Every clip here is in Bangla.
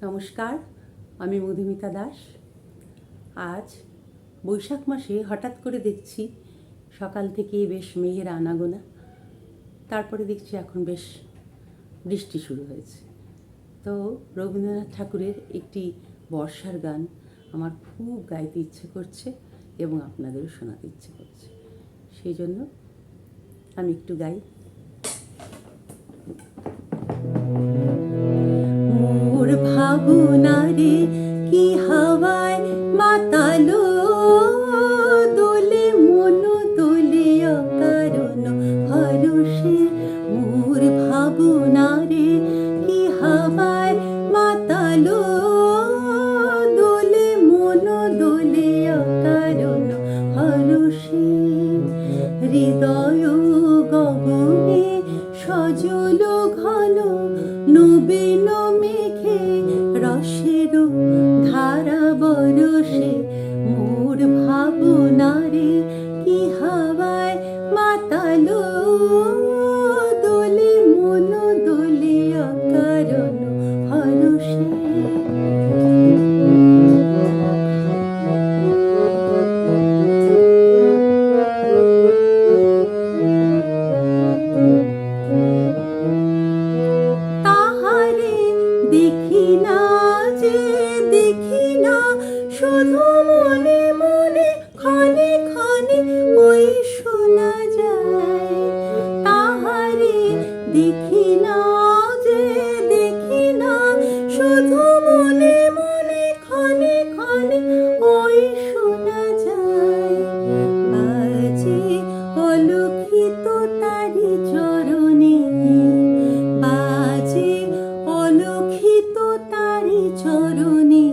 নমস্কার, আমি মধুমিতা দাস। আজ বৈশাখ মাসে হঠাৎ করে দেখছি সকাল থেকে বেশ মেঘের আনাগোনা, তারপরে দেখছি এখন বেশ বৃষ্টি শুরু হয়েছে। তো রবীন্দ্রনাথ ঠাকুরের একটি বর্ষার গান আমার খুব গাইতে ইচ্ছে করছে এবং আপনাদেরও শোনাতে ইচ্ছে করছে, সেই জন্য আমি একটু গাই। মোর ভাবনারে কি হাওয়ায় মাতালো, দোলে মন দোলে অকারণ হরষে। মোর ভাবনারে কি হাওয়ায় মাতালো, দোলে মন দোলে অকারণ হরষে। হৃদয় গগনে সজল ঘন নবীন মেঘে রসের ধারা বরষে। মোর ভাবনারে কি হাওয়ায় মাতালো, দোলে মন দোলে অকারণ হরষে। দেখি না যে দেখি না, শুধু মনে মনে ক্ষণে ক্ষণে ওই শোনা যায়। তাহারে দেখি না যে দেখি না, শুধু মনে মনে ক্ষণে ক্ষণে ওই শোনা যায়। বাজে অলক্ষিত তারি চরণে, বাজে অলক্ষিত তারি চরণে।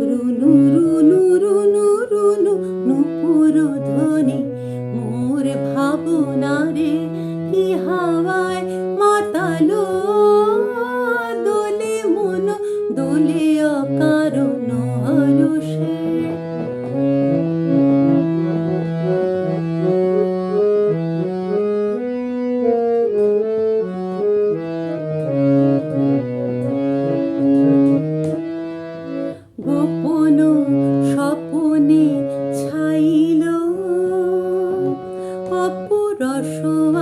রুনু রুনু রুনু রুনু নুপুর ধ্বনি। মোর ভাবনারে কি হাওয়ায় মাতালো, দোলে মন দোলে অকারণ হরষে। গোপন স্বপনে ছাইল অপরস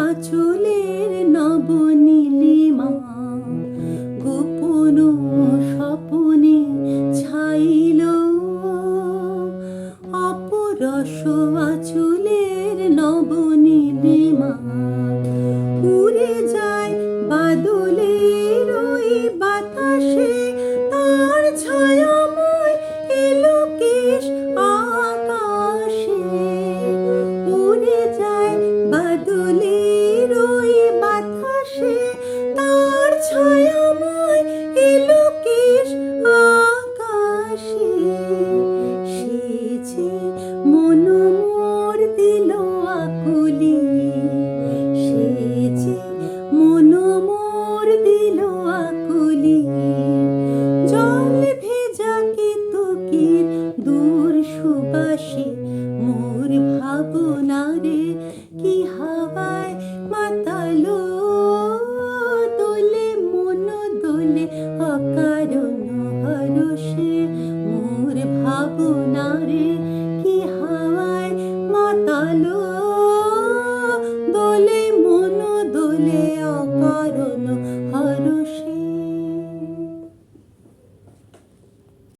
আঁচলের নবনীলিমা। গোপন স্বপনে ছাইল অপরস আঁচলের নবনীলিমা। উড়ে যায় বাদলের ওই বাতাসে, তার ছায়াময় এলোকেশ আকাশে। উড়ে যায় বাদলের ওই বাতাসে, তার ছায়াময় এলোকেশ আকাশে। সে যে মন মোর দিল আকুলি, সে যে মন মোর দিল আকুলি। জল ভেজা কেতকীর দূর সুবাসে। মোর ভাবনারে কি হাওয়ায় মাতালো, দোলে মন দোলে অকারণ